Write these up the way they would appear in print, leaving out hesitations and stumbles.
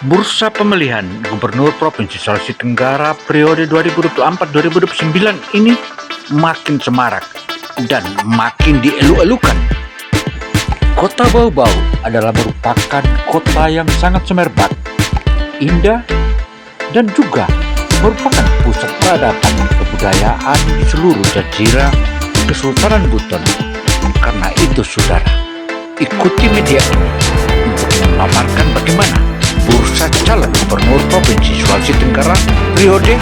Bursa pemilihan Gubernur Provinsi Sulawesi Tenggara periode 2024-2029 ini makin semarak dan makin dielu-elukan. Kota Bau-Bau adalah merupakan kota yang sangat semerbak, indah, dan juga merupakan pusat peradaban kebudayaan di seluruh jazirah Kesultanan Buton. Karena itu, saudara, ikuti media ini untuk memaparkan bagaimana bursa calon gubernur Provinsi Sulawesi Tenggara periode.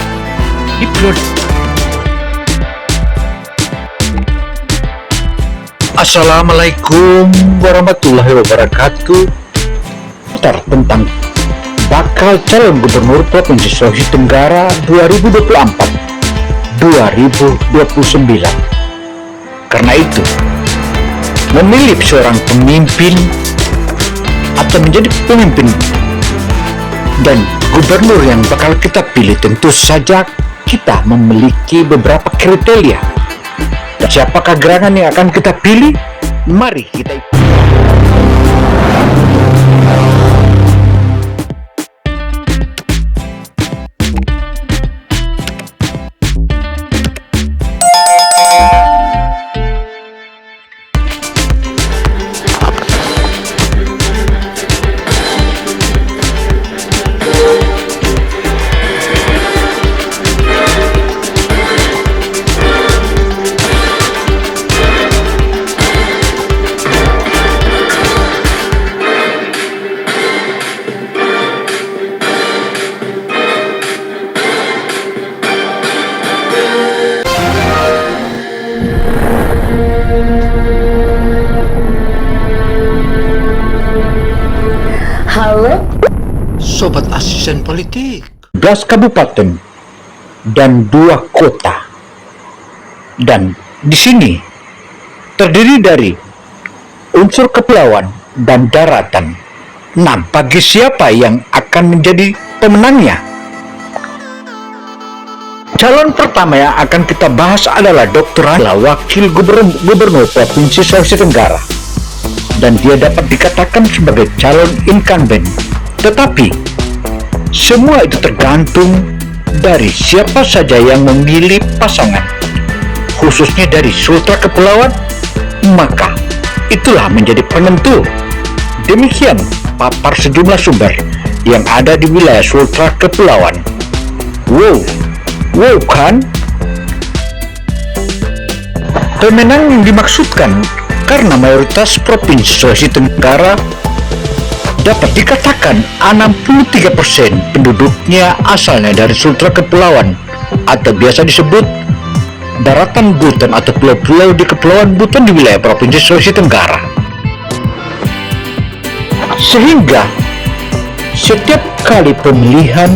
Assalamualaikum warahmatullahi wabarakatuh. Tentang bakal calon gubernur Provinsi Sulawesi Tenggara 2024-2029. Karena itu, memilih seorang pemimpin atau menjadi pemimpin dan gubernur yang bakal kita pilih, tentu saja kita memiliki beberapa kriteria. Dan siapakah gerangan yang akan kita pilih? Mari kita Halo, Sobat Asisten Politik. 11 kabupaten dan 2 kota. Dan di sini terdiri dari unsur kepulauan dan daratan. Nah, bagi siapa yang akan menjadi pemenangnya? Calon pertama yang akan kita bahas adalah Dr. Wakil Gubernur Provinsi Sulawesi Tenggara. Dan dia dapat dikatakan sebagai calon incumbent. Tetapi semua itu tergantung dari siapa saja yang memilih pasangan, khususnya dari Sultra Kepulauan, maka itulah menjadi penentu. Demikian papar sejumlah sumber yang ada di wilayah Sultra Kepulauan. Wow kan? Pemenang yang dimaksudkan karena mayoritas Provinsi Sulawesi Tenggara dapat dikatakan 63% penduduknya asalnya dari Sultra Kepulauan atau biasa disebut daratan Buton atau pulau-pulau di Kepulauan Buton di wilayah Provinsi Sulawesi Tenggara. Sehingga setiap kali pemilihan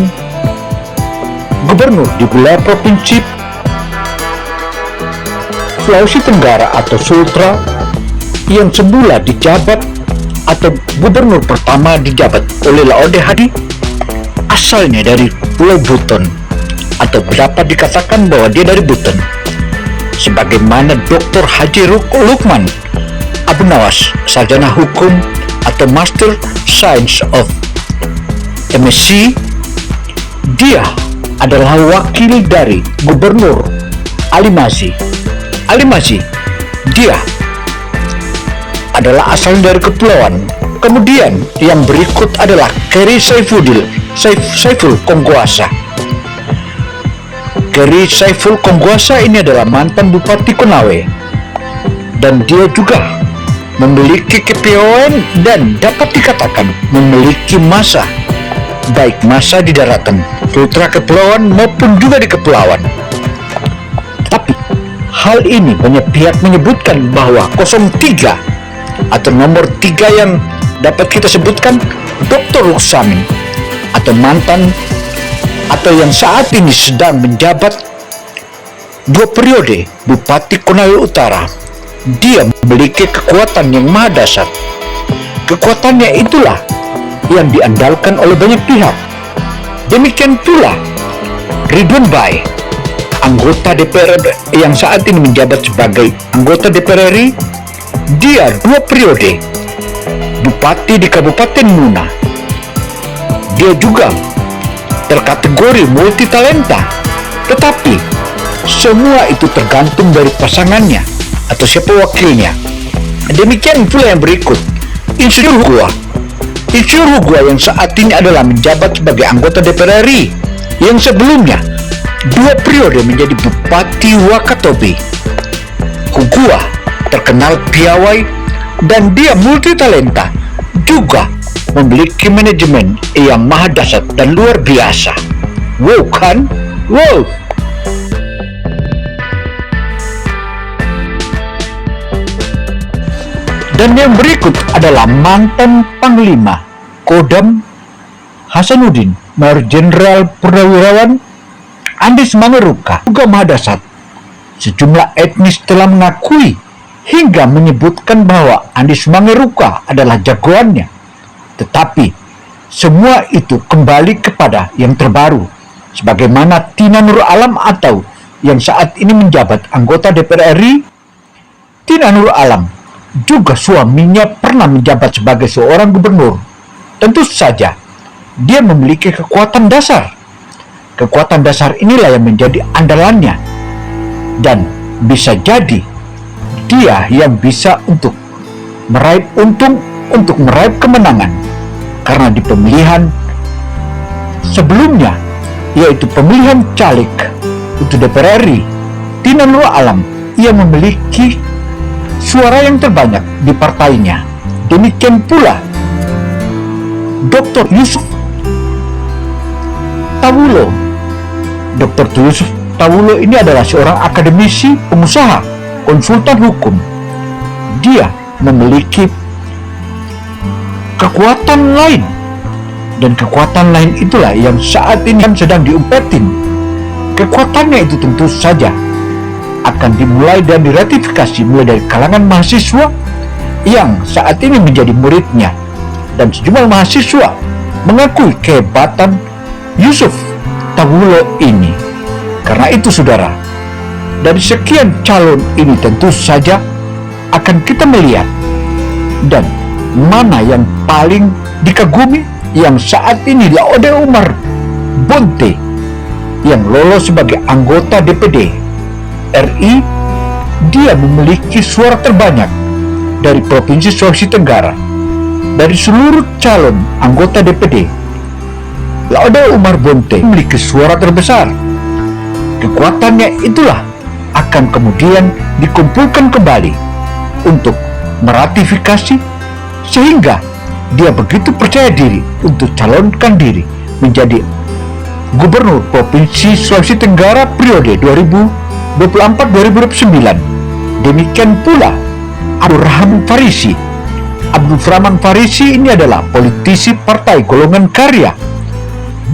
gubernur di wilayah Provinsi Sulawesi Tenggara atau Sultra yang semula dijabat atau gubernur pertama dijabat oleh Laode Hadi asalnya dari Pulau Buton atau dapat dikatakan bahwa dia dari Buton, sebagaimana Dr. Haji Lukman Abu Nawas, sarjana hukum atau Master Science of MSc. Dia adalah wakil dari Gubernur Ali Mazzi. Dia adalah asal dari kepulauan. Kemudian yang berikut adalah Keri Saiful Kongguasa. Keri Saiful Kongguasa ini adalah mantan Bupati Konawe, dan dia juga memiliki kepulauan dan dapat dikatakan memiliki masa, baik masa di daratan Sultra Kepulauan maupun juga di kepulauan. Tapi hal ini banyak pihak menyebutkan bahwa 03 atau nomor 3 yang dapat kita sebutkan Dr. Ruksamin atau mantan atau yang saat ini sedang menjabat 2 periode Bupati Konawe Utara. Dia memiliki kekuatan yang maha dahsyat. Kekuatannya itulah yang diandalkan oleh banyak pihak. Demikian pula Ridwan Bai, anggota DPR yang saat ini menjabat sebagai anggota DPR RI. Dia 2 periode Bupati di Kabupaten Muna. dia juga terkategori multitalenta. Tetapi semua itu tergantung dari pasangannya atau siapa wakilnya. Demikian pula yang berikut, Insinyur Hugua. Insinyur Hugua yang saat ini adalah menjabat sebagai anggota DPR RI, yang sebelumnya 2 periode menjadi Bupati Wakatobi. Hugua terkenal piawai dan dia multitalenta, juga memiliki manajemen yang maha dahsyat dan luar biasa. Wow kan? Wow! Dan yang berikut adalah mantan Panglima Kodam Hasanuddin, Mayor Jenderal Purnawirawan Andis Mangeruka, juga maha dahsyat. Sejumlah etnis telah mengakui hingga menyebutkan bahwa Andis Mangeruka adalah jagoannya. Tetapi semua itu kembali kepada yang terbaru, sebagaimana Tina Nur Alam atau yang saat ini menjabat anggota DPR RI. Tina Nur Alam juga suaminya pernah menjabat sebagai seorang gubernur. Tentu saja dia memiliki kekuatan dasar. Kekuatan dasar inilah yang menjadi andalannya, dan bisa jadi dia yang bisa untuk meraih untung, untuk meraih kemenangan. Karena di pemilihan sebelumnya, yaitu pemilihan caleg untuk DPR RI, Tina Nur Alam ia memiliki suara yang terbanyak di partainya. Demikian pula Dr. Yusuf Tawulo. Dr. Yusuf Tawulo ini adalah seorang akademisi, pengusaha, konsultan hukum. Dia memiliki kekuatan lain, dan kekuatan lain itulah yang saat ini sedang diumpetin. Kekuatannya itu tentu saja akan dimulai dan diratifikasi mulai dari kalangan mahasiswa yang saat ini menjadi muridnya, dan sejumlah mahasiswa mengakui kehebatan Yusuf Tawulo ini. Karena itu saudara, dari sekian calon ini tentu saja akan kita melihat dan mana yang paling dikagumi, yang saat ini Laode Umar Bonte yang lolos sebagai anggota DPD RI. Dia memiliki suara terbanyak dari Provinsi Sulawesi Tenggara. Dari seluruh calon anggota DPD, Laode Umar Bonte memiliki suara terbesar. Kekuatannya itulah akan kemudian dikumpulkan kembali untuk meratifikasi, sehingga dia begitu percaya diri untuk calonkan diri menjadi Gubernur Provinsi Sulawesi Tenggara periode 2024-2029. Demikian pula Abdul Rahman Farisi. Abdul Rahman Farisi ini adalah politisi Partai Golongan Karya.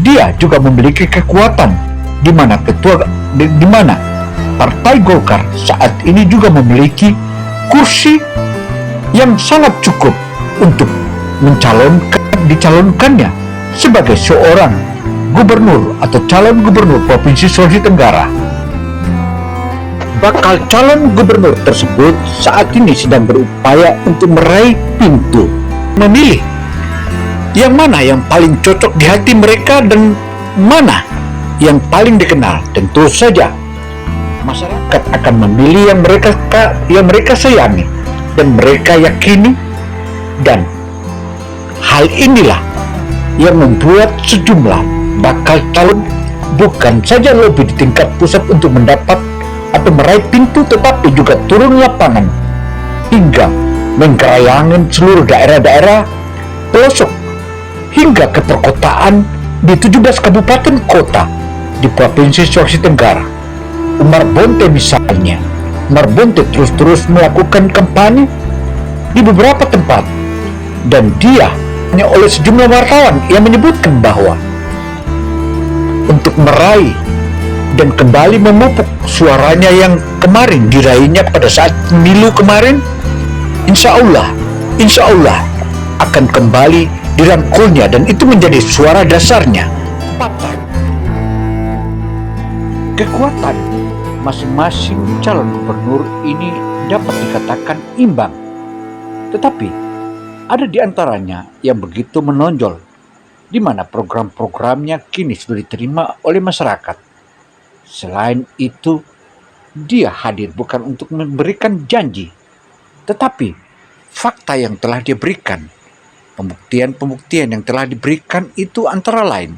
Dia juga memiliki kekuatan di mana Partai Golkar saat ini juga memiliki kursi yang sangat cukup untuk dicalonkannya sebagai seorang gubernur atau calon gubernur Provinsi Sulawesi Tenggara. Bakal calon gubernur tersebut saat ini sedang berupaya untuk meraih pintu memilih yang mana yang paling cocok di hati mereka dan mana yang paling dikenal. Tentu saja masyarakat akan memilih yang mereka sayangi dan mereka yakini, dan hal inilah yang membuat sejumlah bakal calon bukan saja lobby di tingkat pusat untuk mendapat atau meraih pintu, tetapi juga turun lapangan hingga menggerayangin seluruh daerah-daerah pelosok hingga ke perkotaan di 17 kabupaten kota di Provinsi Sulawesi Tenggara. Umar Bonte misalnya, Umar Bonte terus-terus melakukan kampanye di beberapa tempat, dan dia hanya oleh sejumlah wartawan yang menyebutkan bahwa untuk meraih dan kembali memupuk suaranya yang kemarin diraihnya pada saat pemilu kemarin, insya Allah akan kembali dirangkulnya, dan itu menjadi suara dasarnya. Kekuatan masing-masing calon gubernur ini dapat dikatakan imbang, tetapi ada di antaranya yang begitu menonjol, di mana program-programnya kini sudah diterima oleh masyarakat. Selain itu, dia hadir bukan untuk memberikan janji, tetapi fakta yang telah dia berikan. Pembuktian-pembuktian yang telah diberikan itu antara lain,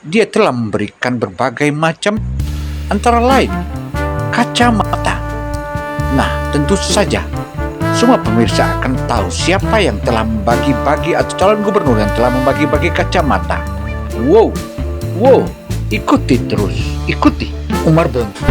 dia telah memberikan berbagai macam, antara lain kacamata. Nah, tentu saja semua pemirsa akan tahu siapa yang telah membagi-bagi atau calon gubernur yang telah membagi-bagi kacamata. Wow, ikuti terus, ikuti Umar Bonte.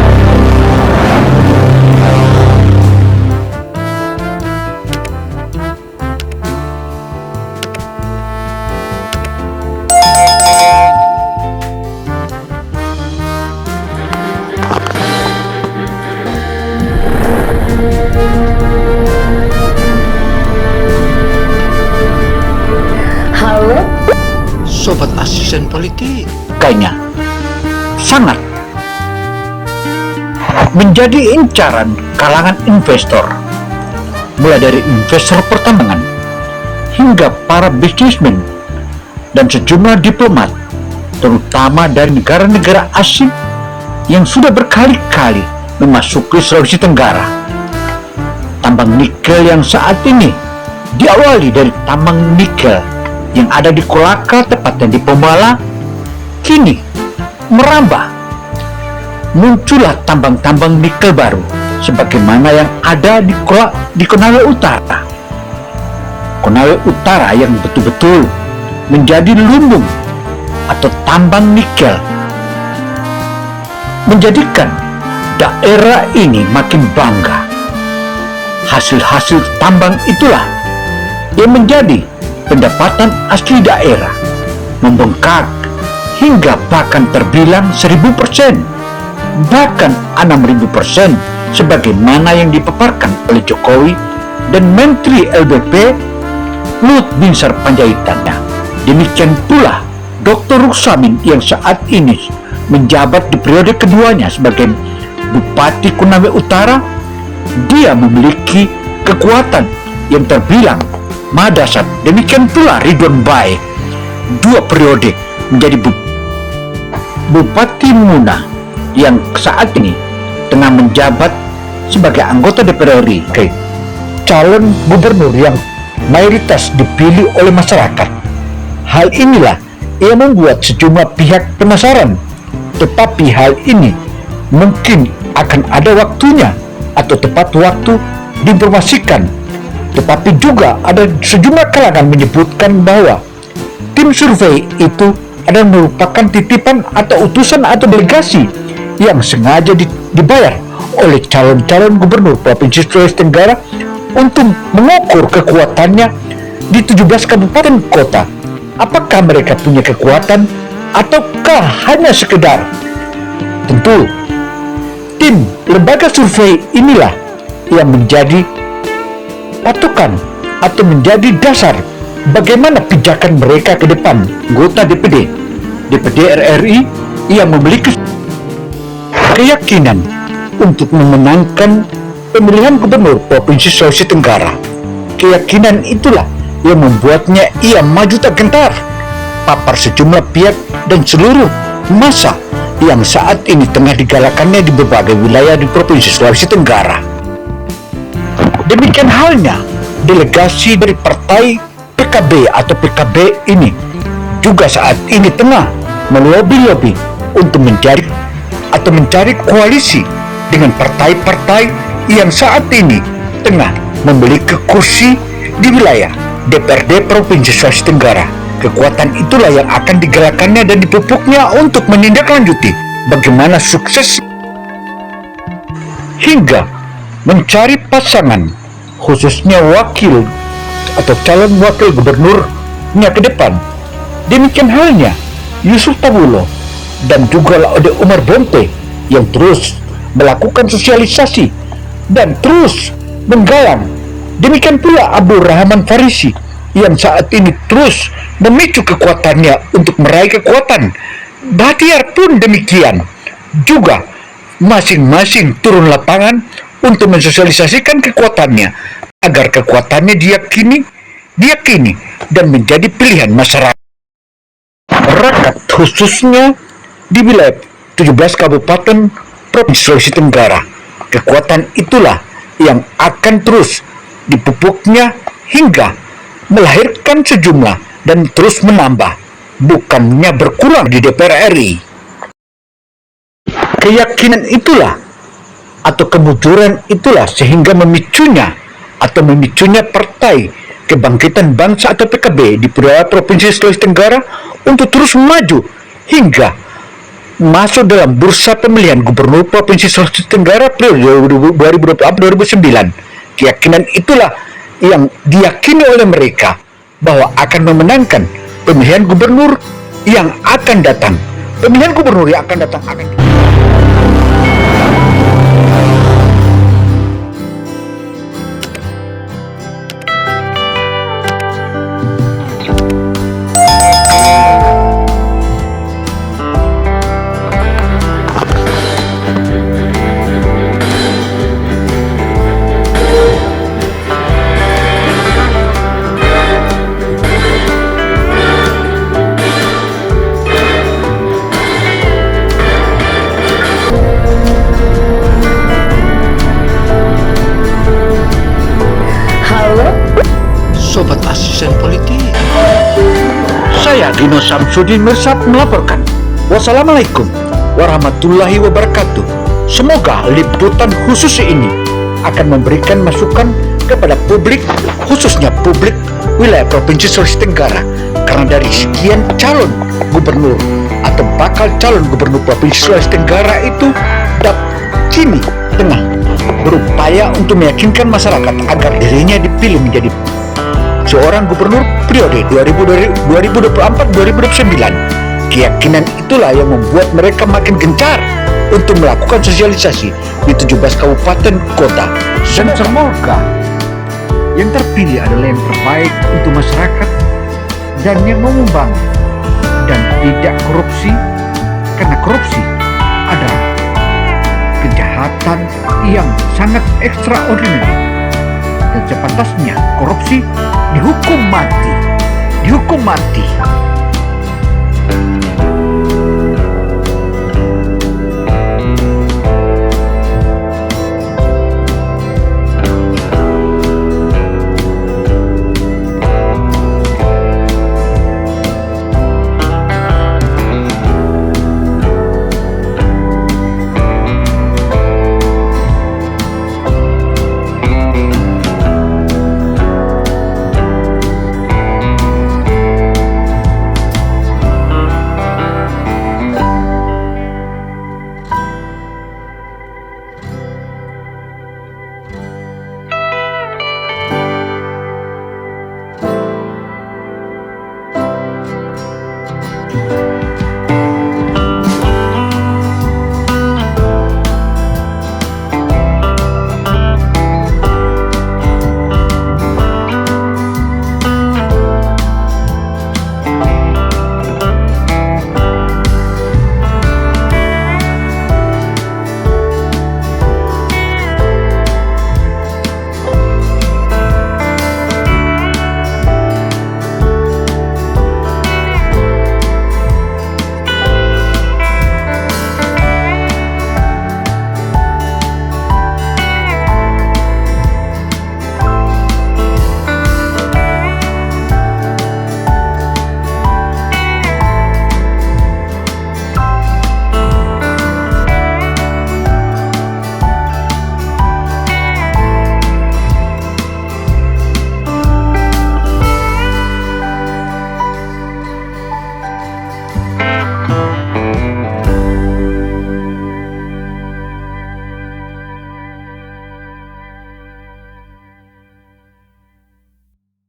Sobat asisten politik, kayaknya sangat menjadi incaran kalangan investor, mulai dari investor pertambangan hingga para bisnismen dan sejumlah diplomat, terutama dari negara-negara asing yang sudah berkali-kali memasuki Sulawesi Tenggara. Tambang nikel yang saat ini diawali dari tambang nikel yang ada di Kolaka, tepatnya di Pombala, kini merambah. Muncullah tambang-tambang nikel baru sebagaimana yang ada di Konawe Utara. Konawe Utara yang betul-betul menjadi lumbung atau tambang nikel, menjadikan daerah ini makin bangga. Hasil-hasil tambang itulah yang menjadi pendapatan asli daerah membengkak hingga bahkan terbilang 1000%, bahkan 6000% sebagaimana yang dipaparkan oleh Jokowi dan Menteri LBP Luhut Binsar Panjaitannya. Demikian pula Dr. Ruksamin yang saat ini menjabat di periode keduanya sebagai Bupati Konawe Utara. Dia memiliki kekuatan yang terbilang madasat. Demikian pula Ridwan Bae, 2 periode menjadi Bupati Muna yang saat ini tengah menjabat sebagai anggota DPR RI, calon gubernur yang mayoritas dipilih oleh masyarakat. Hal inilah yang membuat sejumlah pihak penasaran, tetapi hal ini mungkin akan ada waktunya atau tepat waktu diinformasikan. Tetapi juga ada sejumlah kalangan menyebutkan bahwa tim survei itu adalah merupakan titipan atau utusan atau delegasi yang sengaja dibayar oleh calon-calon gubernur Provinsi Sulawesi Tenggara untuk mengukur kekuatannya di 17 kabupaten kota. Apakah mereka punya kekuatan ataukah hanya sekedar? Tentu tim lembaga survei inilah yang menjadi patokan atau menjadi dasar bagaimana pijakan mereka ke depan. Anggota DPD RI yang memiliki keyakinan untuk memenangkan pemilihan gubernur Provinsi Sulawesi Tenggara. Keyakinan itulah yang membuatnya ia maju tak gentar papar sejumlah pihak dan seluruh massa yang saat ini tengah digalakannya di berbagai wilayah di Provinsi Sulawesi Tenggara. Demikian halnya delegasi dari partai PKB atau PKB ini juga saat ini tengah melobi-lobi untuk mencari koalisi dengan partai-partai yang saat ini tengah memiliki kursi di wilayah DPRD Provinsi Sulawesi Tenggara. Kekuatan itulah yang akan digalakannya dan dipupuknya untuk menindaklanjuti bagaimana sukses hingga mencari pasangan, khususnya wakil atau calon wakil gubernurnya ke depan. Demikian halnya Yusuf Tabulo dan juga Laude Umar Bonte yang terus melakukan sosialisasi dan terus menggalang. Demikian pula Abdul Rahman Farisi yang saat ini terus memicu kekuatannya untuk meraih kekuatan. Bahtiar pun demikian, juga masing-masing turun lapangan untuk mensosialisasikan kekuatannya agar kekuatannya diyakini dan menjadi pilihan masyarakat. rakyat khususnya di wilayah 17 kabupaten Provinsi Sulawesi Tenggara. Kekuatan itulah yang akan terus dipupuknya hingga melahirkan sejumlah dan terus menambah, bukannya berkurang di DPR RI. Keyakinan itulah atau kemujuran itulah sehingga memicunya Partai Kebangkitan Bangsa atau PKB di Provinsi Sulawesi Tenggara untuk terus maju hingga masuk dalam bursa pemilihan gubernur Provinsi Sulawesi Tenggara periode 2024-2029. Keyakinan itulah yang diyakini oleh mereka bahwa akan memenangkan pemilihan gubernur yang akan datang. Pemilihan gubernur yang akan datang akan Sobat Asisten Politik. Saya Dino Samsudin Mirsad melaporkan. Wassalamualaikum warahmatullahi wabarakatuh. Semoga liputan khusus ini akan memberikan masukan kepada publik, khususnya publik wilayah Provinsi Sulawesi Tenggara, karena dari sekian calon gubernur atau bakal calon gubernur Provinsi Sulawesi Tenggara itu kini tengah berupaya untuk meyakinkan masyarakat agar dirinya dipilih menjadi seorang gubernur periode 2024-2029. Keyakinan itulah yang membuat mereka makin gencar untuk melakukan sosialisasi di 17 kabupaten kota. Dan semoga yang terpilih adalah yang terbaik untuk masyarakat dan yang mau membangun dan tidak korupsi, karena korupsi adalah kejahatan yang sangat ekstraordinary dan sepantasnya korupsi dihukum mati.